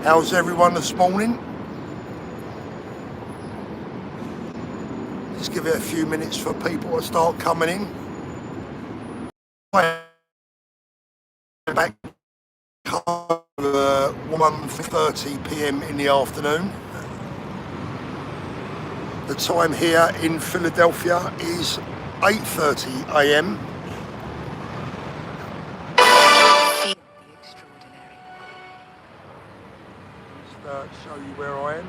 How's everyone this morning? Just give it a few minutes for people to start coming in. I'm back home at 1:30 p.m. in the afternoon. The time here in Philadelphia is 8:30 a.m. Just show you where I am.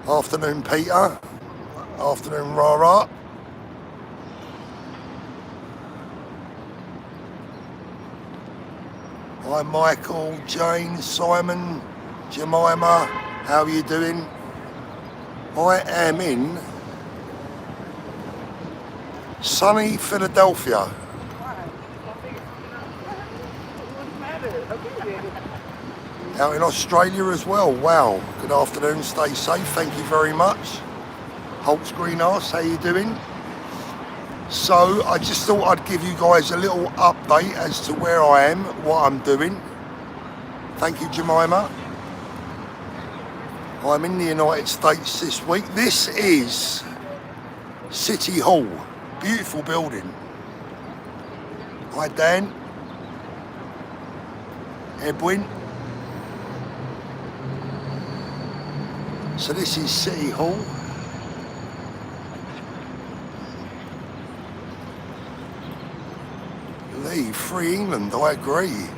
Afternoon, Peter. Afternoon, Rara. Hi, Michael, Jane, Simon, Jemima. How are you doing? I am in sunny Philadelphia. Out in Australia as well. Wow. Good afternoon. Stay safe. Thank you very much. Holt's Green Arse, how you doing? So I just thought I'd give you guys a little update as to where I am, what I'm doing. Thank you, Jemima. I'm in the United States this week. This is City Hall. Beautiful building. Hi, Dan. Edwin. So this is City Hall. Lee, free England, I agree.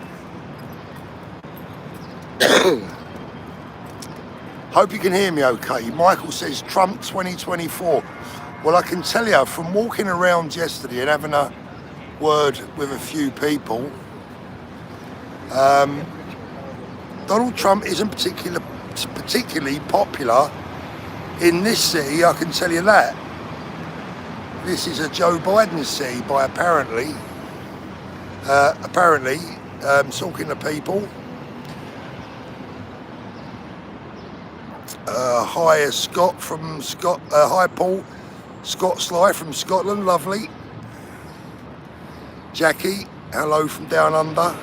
Hope you can hear me okay. Michael says Trump 2024. Well, I can tell you from walking around yesterday and having a word with a few people, Donald Trump isn't particularly popular in this city, I can tell you that. This is a Joe Biden city by apparently talking to people. Hi Scott from hi Paul, Scott Sly from Scotland, lovely. Jackie, hello from down under.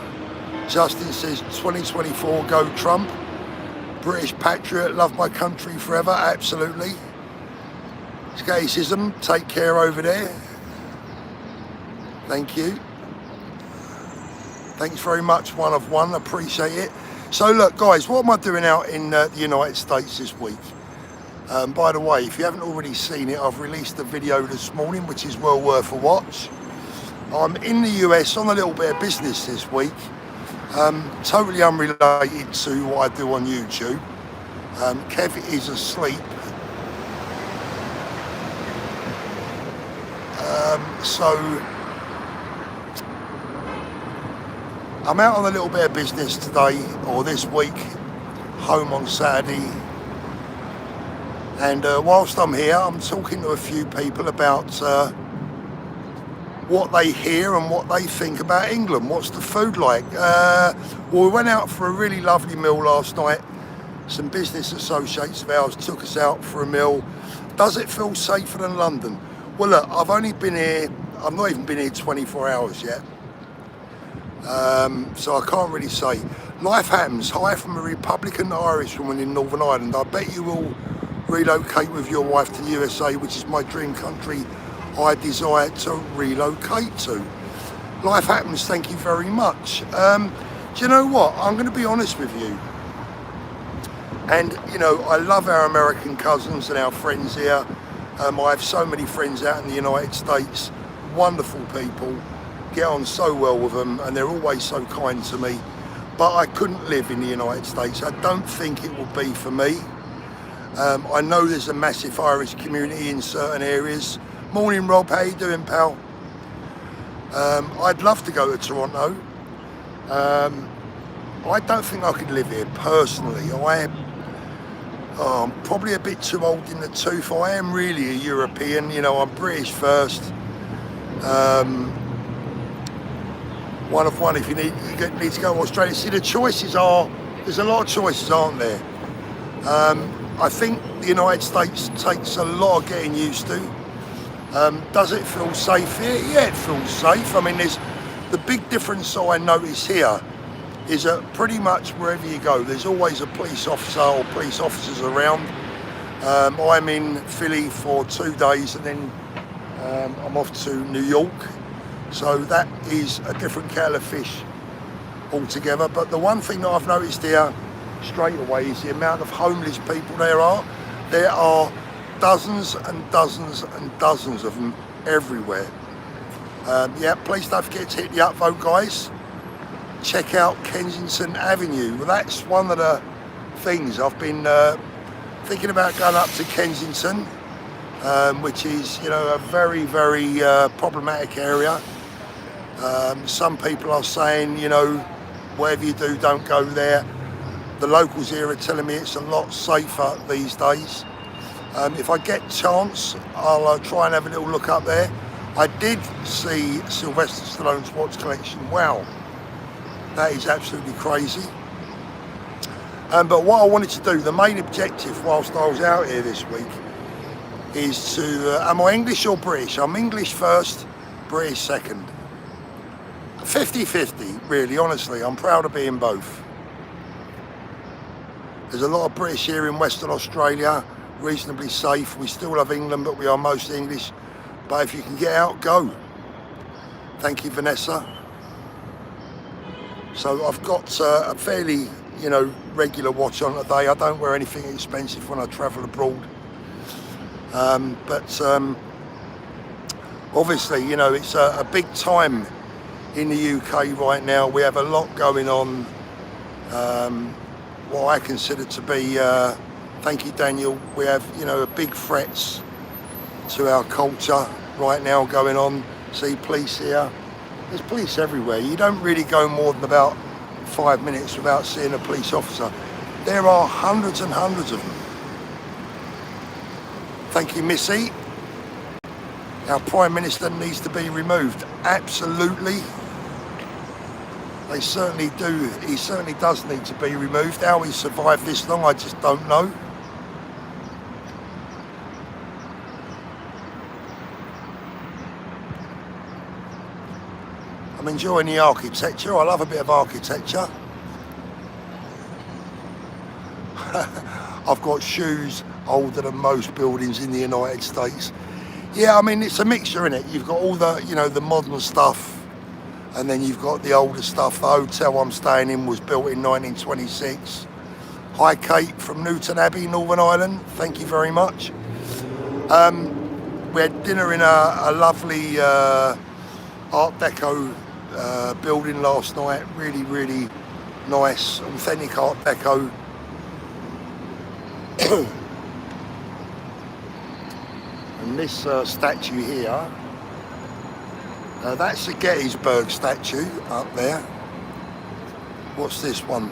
Justin says 2024 go Trump. British patriot, love my country forever, absolutely. Scatism, take care over there. Thank you. Thanks very much, one of one, appreciate it. So look guys, what am I doing out in the United States this week? By the way, if you haven't already seen it, I've released a video this morning which is well worth a watch. I'm in the US on a little bit of business this week. Totally unrelated to what I do on YouTube. Kev is asleep. So I'm out on a little bit of business today or this week, home on Saturday. And whilst I'm here, I'm talking to a few people about what they hear and what they think about England. What's the food like? Well, we went out for a really lovely meal last night. Some business associates of ours took us out for a meal. Does it feel safer than London? Well, look, I've not even been here 24 hours yet. So I can't really say. Life happens. Hi from a Republican Irish woman in Northern Ireland. I bet you will relocate with your wife to the USA, which is my dream country I desire to relocate to. Life happens, thank you very much. Do you know what? I'm going to be honest with you. And, you know, I love our American cousins and our friends here. I have so many friends out in the United States. Wonderful people. Get on so well with them and they're always so kind to me. But I couldn't live in the United States. I don't think it will be for me. I know there's a massive Irish community in certain areas. Morning Rob, how you doing pal? I'd love to go to Toronto. I don't think I could live here personally. I'm probably a bit too old in the tooth. I am really a European, you know, I'm British first. One of one if you need to go to Australia. See, the choices are, there's a lot of choices, aren't there? I think the United States takes a lot of getting used to. Does it feel safe here? Yeah, it feels safe. I mean, there's the big difference I notice here is that pretty much wherever you go, there's always a police officer or police officers around. I'm in Philly for 2 days, and then I'm off to New York. So that is a different kettle of fish altogether. But the one thing that I've noticed here straight away is the amount of homeless people there are. There are dozens and dozens and dozens of them everywhere. Yeah, please don't forget to hit the upvote, guys. Check out Kensington Avenue. Well, that's one of the things I've been thinking about, going up to Kensington, which is, you know, a very, very problematic area. Some people are saying, you know, whatever you do, don't go there. The locals here are telling me it's a lot safer these days. If I get a chance, I'll try and have a little look up there. I did see Sylvester Stallone's watch collection. Wow, that is absolutely crazy. But what I wanted to do, the main objective whilst I was out here this week, is to, am I English or British? I'm English first, British second. 50-50, really, honestly. I'm proud of being both. There's a lot of British here in Western Australia, reasonably safe. We still have England, but we are most English. But if you can get out, go. Thank you, Vanessa. So I've got a fairly, you know, regular watch on today. I don't wear anything expensive when I travel abroad. But obviously, you know, it's a big time in the UK right now. We have a lot going on. What I consider to be, thank you, Daniel, we have, you know, big threats to our culture right now going on. See police here. There's police everywhere. You don't really go more than about 5 minutes without seeing a police officer. There are hundreds and hundreds of them. Thank you, Missy. Our Prime Minister needs to be removed. Absolutely. They certainly do. He certainly does need to be removed. How he survived this long, I just don't know. I'm enjoying the architecture. I love a bit of architecture. I've got shoes older than most buildings in the United States. Yeah, I mean, it's a mixture, isn't it? You've got all the, you know, the modern stuff, and then you've got the older stuff. The hotel I'm staying in was built in 1926. Hi, Kate from Newton Abbey, Northern Ireland. Thank you very much. We had dinner in a lovely Art Deco building last night. Really, really nice, authentic Art Deco. And this statue here, that's a Gettysburg statue up there. What's this one?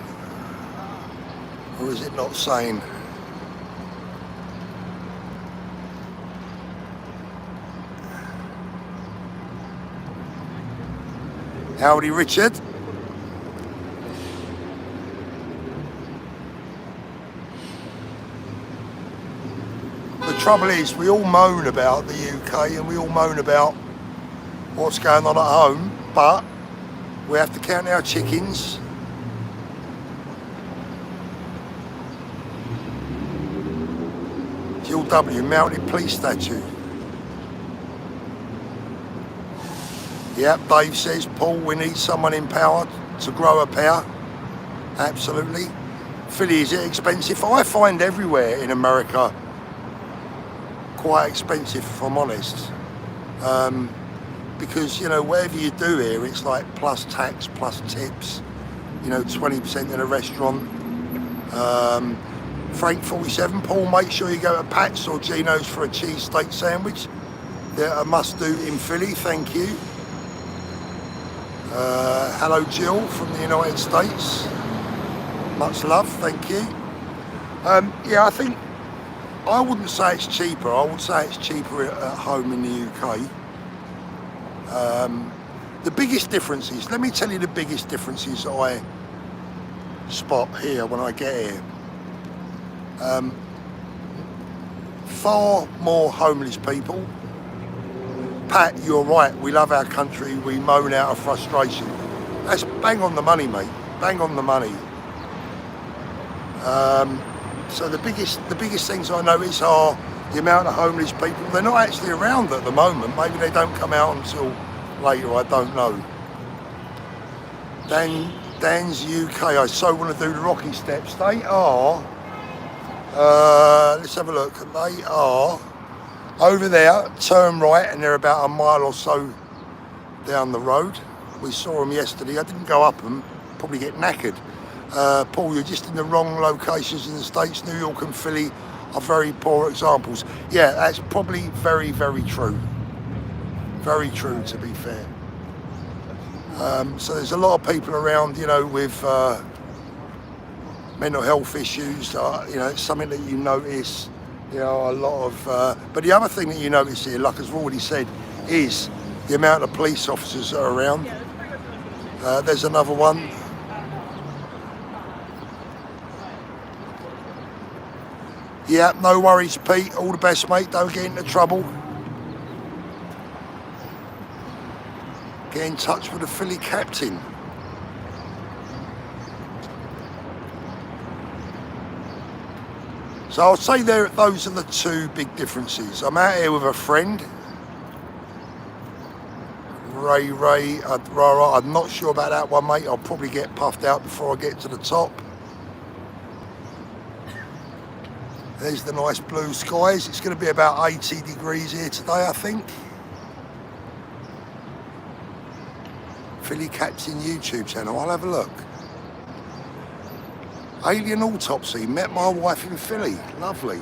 Or is it not saying? Howdy, Richard. The trouble is, we all moan about the UK and we all moan about what's going on at home, but we have to count our chickens. Jill W, mounted police statue. Yep, Dave says, Paul, we need someone in power to grow a pair. Absolutely. Philly, is it expensive? I find everywhere in America quite expensive, if I'm honest. Because, you know, whatever you do here, it's like plus tax, plus tips, you know, 20% in a restaurant. Frank 47, Paul, make sure you go to Pat's or Gino's for a cheesesteak sandwich. They're a must do in Philly, thank you. Hello, Jill from the United States. Much love, thank you. Yeah, I think, I wouldn't say it's cheaper. I would say it's cheaper at home in the UK. The biggest differences, let me tell you the biggest differences I spot here when I get here. Far more homeless people. Pat, you're right. We love our country. We moan out of frustration. That's bang on the money, mate. Bang on the money. So the biggest things I notice are the amount of homeless people. They're not actually around at the moment. Maybe they don't come out until later. I don't know. Dan's UK. I so want to do the Rocky Steps. They are. Let's have a look. They are over there. Turn right, and they're about a mile or so down the road. We saw them yesterday. I didn't go up them. Probably get knackered. Paul, you're just in the wrong locations in the States. New York and Philly are very poor examples. Yeah, that's probably very, very true. Very true, to be fair. So there's a lot of people around, you know, with mental health issues. You know, it's something that you notice. You know, a lot of. But the other thing that you notice here, like I've already said, is the amount of police officers that are around. There's another one. Yeah, no worries, Pete. All the best, mate. Don't get into trouble. Get in touch with the Philly captain. So I'll say those are the two big differences. I'm out here with a friend. Ray, I'm not sure about that one, mate. I'll probably get puffed out before I get to the top. There's the nice blue skies. It's going to be about 80 degrees here today, I think. Philly Captain YouTube channel. I'll have a look. Alien autopsy. Met my wife in Philly. Lovely.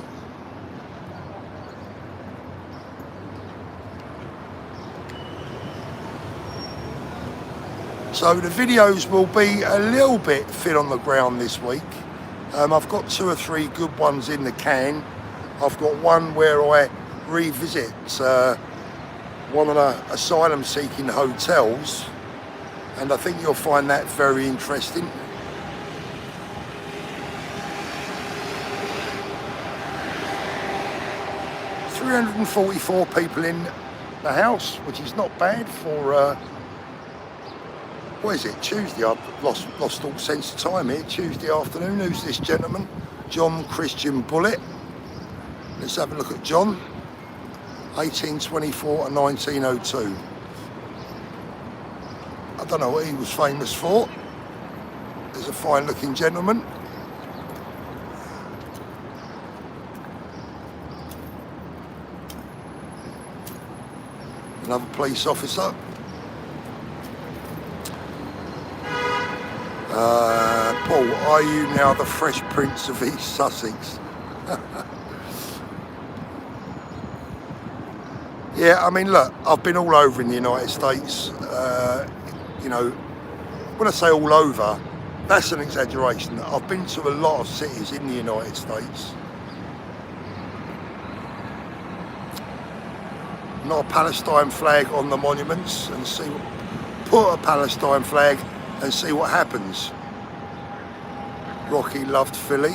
So the videos will be a little bit thin on the ground this week. I've got 2 or 3 good ones in the can. I've got one where I revisit one of the asylum seeking hotels, and I think you'll find that very interesting. $344 people in the house, which is not bad for what is it, Tuesday? I've lost all sense of time here. Tuesday afternoon. Who's this gentleman? John Christian Bullitt. Let's have a look at John. 1824 to 1902. I don't know what he was famous for. There's a fine looking gentleman. Another police officer. Paul, are you now the Fresh Prince of East Sussex? Yeah, I mean, look, I've been all over in the United States. You know, when I say all over, that's an exaggeration. I've been to a lot of cities in the United States. Not a Palestine flag on the monuments, and put a Palestine flag and see what happens. Rocky loved Philly.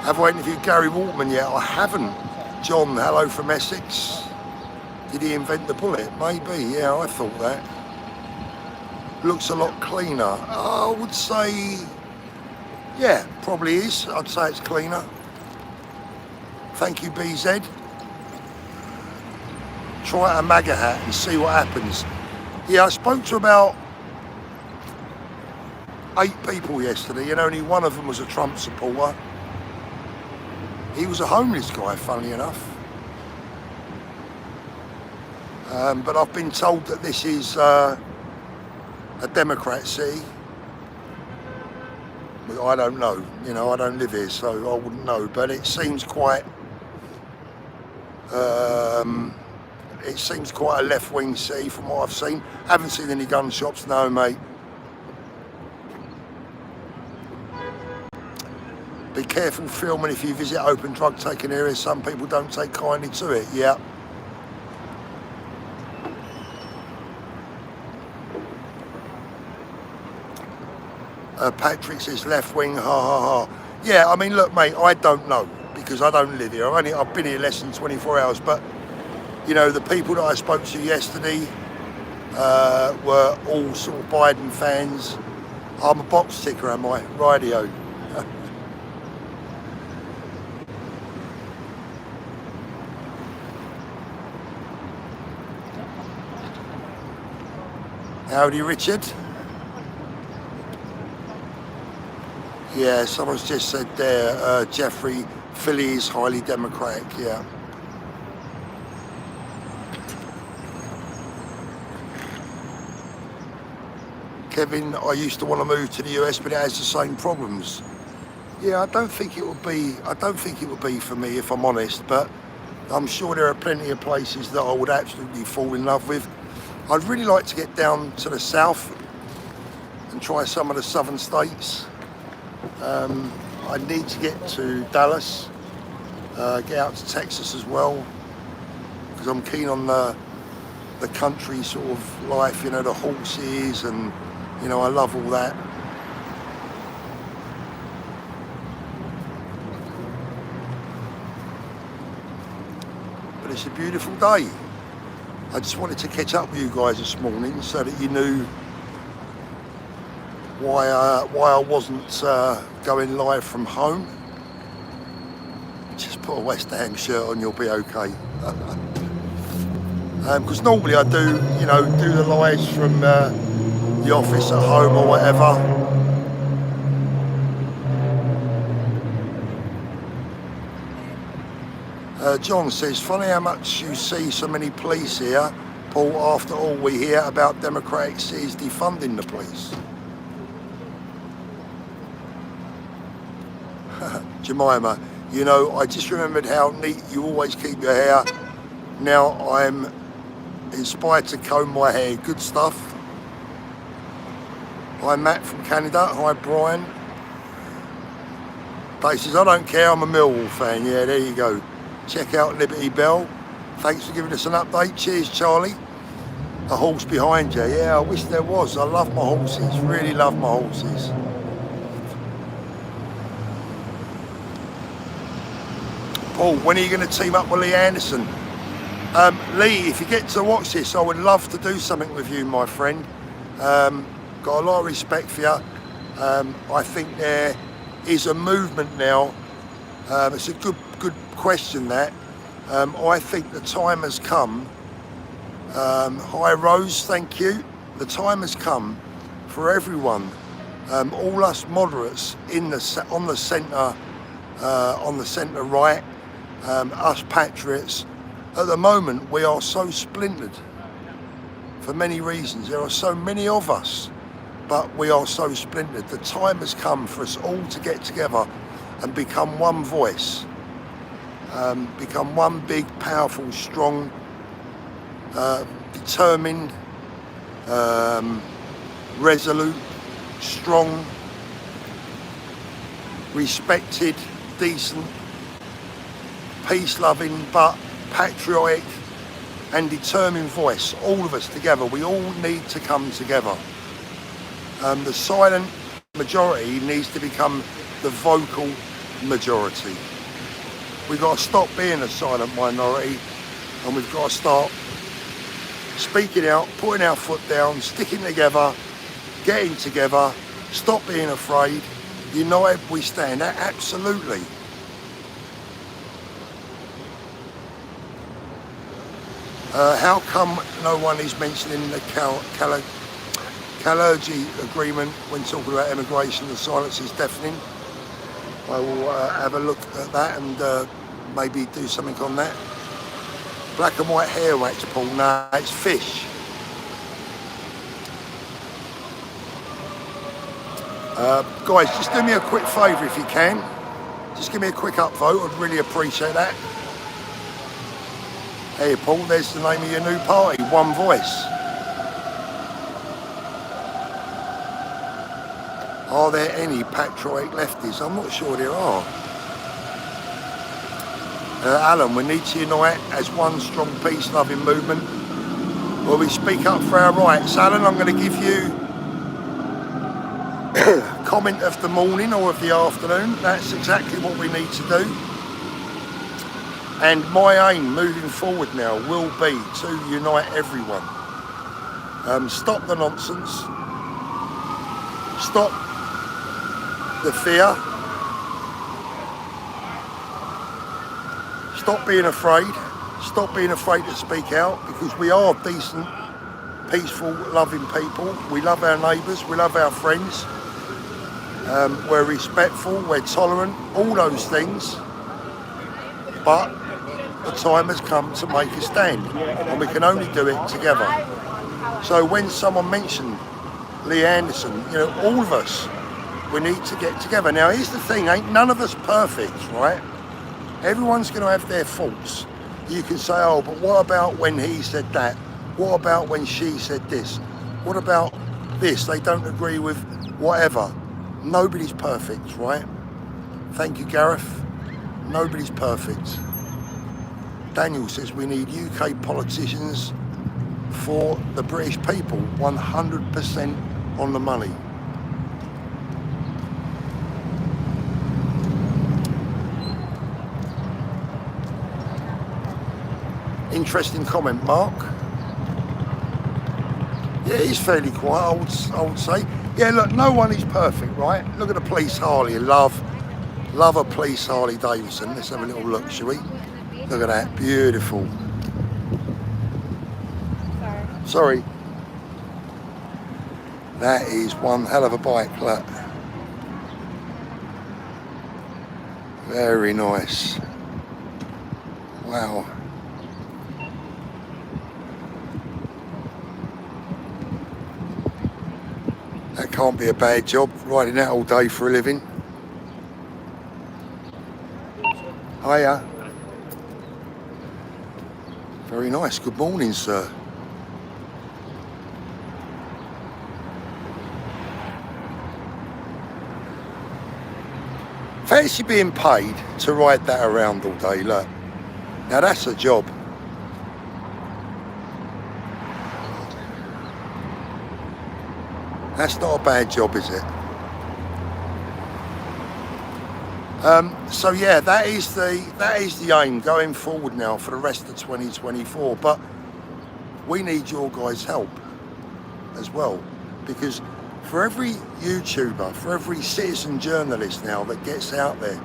Have I interviewed Gary Waltman yet? I haven't. John, hello from Essex. Did he invent the bullet? Maybe, yeah, I thought that. Looks a lot cleaner. I would say, yeah, probably is. I'd say it's cleaner. Thank you, BZ. Try a MAGA hat and see what happens. Yeah, I spoke to about 8 people yesterday, and only one of them was a Trump supporter. He was a homeless guy, funnily enough. But I've been told that this is a Democrat city. But I don't know, you know, I don't live here, so I wouldn't know. But it seems quite, a left-wing city from what I've seen. Haven't seen any gun shops, no, mate. Be careful filming if you visit open drug taking areas. Some people don't take kindly to it. Yeah. Patrick says left wing, ha ha ha. Yeah, I mean, look, mate, I don't know. because I don't live here. I've been here less than 24 hours, but you know, the people that I spoke to yesterday were all sort of Biden fans. I'm a box ticker, am I? Radio. Howdy, Richard. Yeah, someone's just said there, Jeffrey, Philly is highly democratic, yeah. Kevin, I used to want to move to the US, but it has the same problems. Yeah, I don't think it would be for me, if I'm honest, but I'm sure there are plenty of places that I would absolutely fall in love with. I'd really like to get down to the south and try some of the southern states. I need to get to Dallas, get out to Texas as well, because I'm keen on the country sort of life, you know, the horses, and you know, I love all that. But it's a beautiful day. I just wanted to catch up with you guys this morning so that you knew why I wasn't going live from home. Just put a West Ham shirt on, you'll be okay. Because normally I do the lives from the office at home or whatever. John says, funny how much you see so many police here, Paul, after all we hear about Democratic cities defunding the police. Jemima, you know, I just remembered how neat you always keep your hair. Now I'm inspired to comb my hair. Good stuff. Hi Matt from Canada. Hi Brian. Dave says, I don't care, I'm a Millwall fan. Yeah, there you go. Check out Liberty Bell. Thanks for giving us an update. Cheers, Charlie. A horse behind you. Yeah, I wish there was. I love my horses. Really love my horses. Paul, when are you going to team up with Lee Anderson? Lee, if you get to watch this, I would love to do something with you, my friend. Got a lot of respect for you. I think there is a movement now. It's a good question, that. I think the time has come. Hi Rose, thank you. The time has come for everyone, all us moderates on the centre right, us patriots. At the moment, we are so splintered for many reasons. There are so many of us, but we are so splintered. The time has come for us all to get together and become one voice, become one big, powerful, strong, determined, resolute, strong, respected, decent, peace-loving, but patriotic and determined voice. All of us together. We all need to come together. The silent majority needs to become the vocal majority. We've got to stop being a silent minority, and we've got to start speaking out, putting our foot down, sticking together, getting together, stop being afraid. United we stand. Absolutely. How come no one is mentioning the Kalergi agreement when talking about immigration? The silence is deafening. I will have a look at that and maybe do something on that. Black and white hair wax, Paul. Nah, it's fish. Guys, just do me a quick favour if you can. Just give me a quick upvote. I'd really appreciate that. Hey, Paul, there's the name of your new party, One Voice. Are there any patriotic lefties? I'm not sure there are. Alan, we need to unite as one strong peace-loving movement where we speak up for our rights. Alan, I'm going to give you comment of the morning or of the afternoon. That's exactly what we need to do. And my aim moving forward now will be to unite everyone. Stop the nonsense. Stop the fear. Stop being afraid. Stop being afraid to speak out, because we are decent, peaceful, loving people. We love our neighbours, we love our friends. We're respectful, we're tolerant, all those things. But the time has come to make a stand, and we can only do it together. So when someone mentioned Lee Anderson, you know, all of us, we need to get together. Now here's the thing, ain't none of us perfect, right? Everyone's going to have their faults. You can say, oh, but what about when he said that? What about when she said this? What about this? They don't agree with whatever. Nobody's perfect, right? Thank you, Gareth. Nobody's perfect. Daniel says we need UK politicians for the British people, 100% on the money. Interesting comment, Mark. Yeah, he's fairly quiet, I would say. Yeah, look, no one is perfect, right? Look at the police Harley. Love a police Harley Davidson. Let's have a little look, shall we? Look at that, beautiful. Sorry. That is one hell of a bike, look. Very nice. Wow. That can't be a bad job, riding that all day for a living. Hiya. Very nice, good morning, sir. Fancy being paid to ride that around all day, look. Now that's a job. That's not a bad job, is it? So yeah, that is the aim going forward now for the rest of 2024. But we need your guys' help as well, because for every YouTuber, for every citizen journalist now that gets out there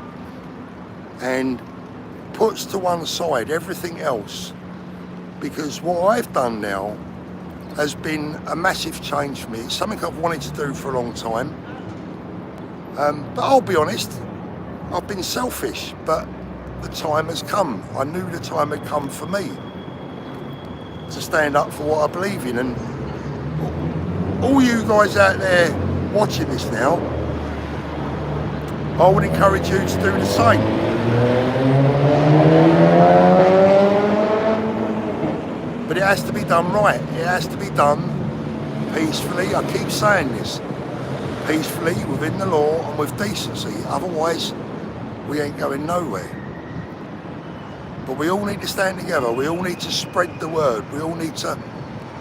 and puts to one side everything else, because what I've done now has been a massive change for me. It's something I've wanted to do for a long time. But I'll be honest, I've been selfish, but the time has come. I knew the time had come for me to stand up for what I believe in. And all you guys out there watching this now, I would encourage you to do the same. But it has to be done right. It has to be done peacefully. I keep saying this. Peacefully, within the law and with decency. Otherwise, we ain't going nowhere. But we all need to stand together. We all need to spread the word. We all need to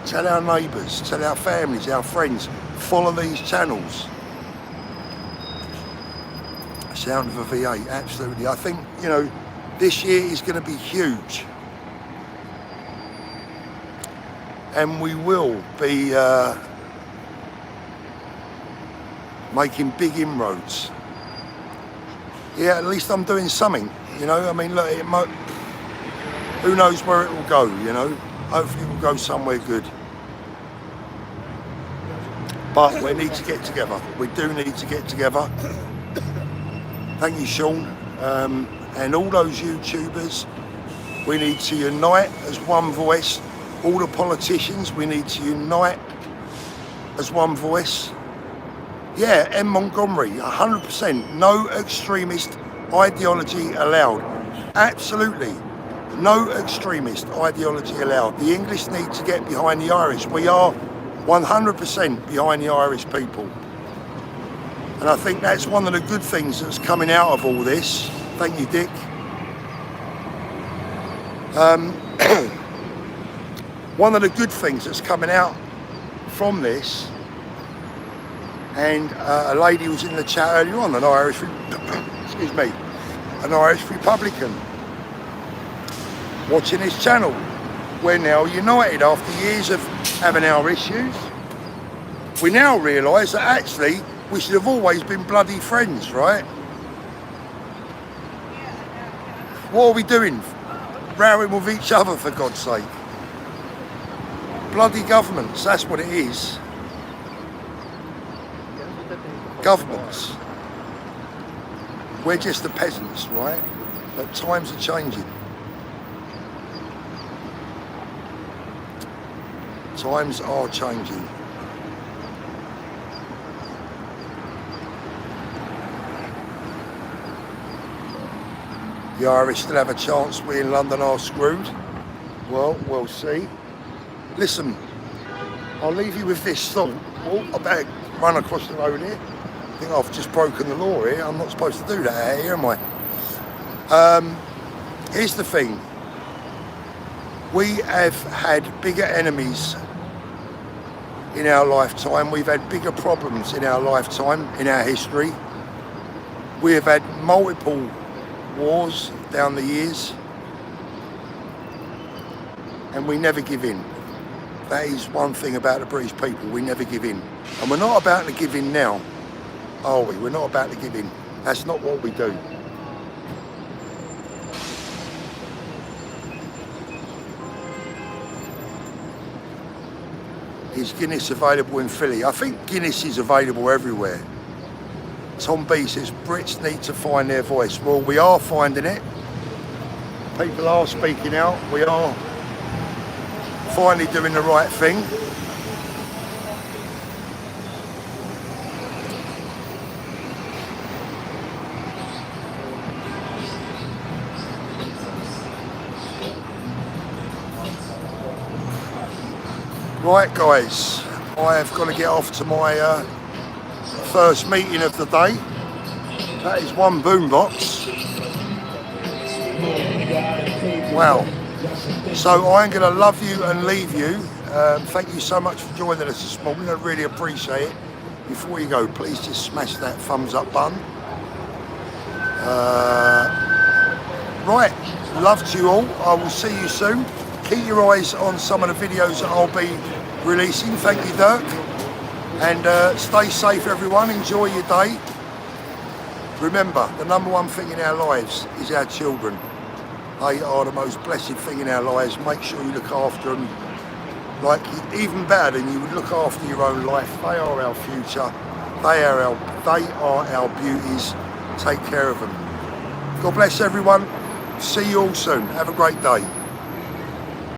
tell our neighbours, tell our families, our friends, follow these channels. Sound of a V8, absolutely. I think, you know, this year is going to be huge. And we will be making big inroads. Yeah, at least I'm doing something, you know. I mean, look, it might, who knows where it will go, you know. Hopefully it will go somewhere good. But we need to get together. We do need to get together. Thank you, Sean. And all those YouTubers, we need to unite as one voice. All the politicians, we need to unite as one voice. Yeah, M. Montgomery, 100%. No extremist ideology allowed. Absolutely. No extremist ideology allowed. The English need to get behind the Irish. We are 100% behind the Irish people. And I think that's one of the good things that's coming out of all this. Thank you, Dick. One of the good things that's coming out from this, and a lady was in the chat earlier on, an Irish, excuse me, an Irish Republican. watching this channel. We're now united after years of having our issues. We now realise that actually we should have always been bloody friends, right? What are we doing? Rowing with each other, for God's sake. Bloody governments, that's what it is. Governments. We're just the peasants, right? But times are changing. Times are changing. The Irish still have a chance. We in London are screwed. Well, we'll see. Listen, I'll leave you with this thought. Oh, I better run across the road here. I think I've just broken the law here. I'm not supposed to do that out here, am I? Here's the thing. We have had bigger enemies in our lifetime. We've had bigger problems in our lifetime, in our history. We have had multiple wars down the years, and we never give in. That is one thing about the British people, we never give in. And we're not about to give in now, are we? We're not about to give in. That's not what we do. Is Guinness available in Philly? I think Guinness is available everywhere. Tom B says Brits need to find their voice. Well, we are finding it. People are speaking out. We are finally doing the right thing. Right, guys, I have got to get off to my first meeting of the day. That is one boombox. Wow. So I'm going to love you and leave you. Thank you so much for joining us this morning. I really appreciate it. Before you go, please just smash that thumbs up button. Right, love to you all. I will see you soon. Keep your eyes on some of the videos that I'll be releasing. Thank you, Dirk. And stay safe, everyone. Enjoy your day. Remember, the number one thing in our lives is our children. They are the most blessed thing in our lives. Make sure you look after them, like even better than you would look after your own life. They are our future. They are our beauties. Take care of them. God bless everyone. See you all soon. Have a great day.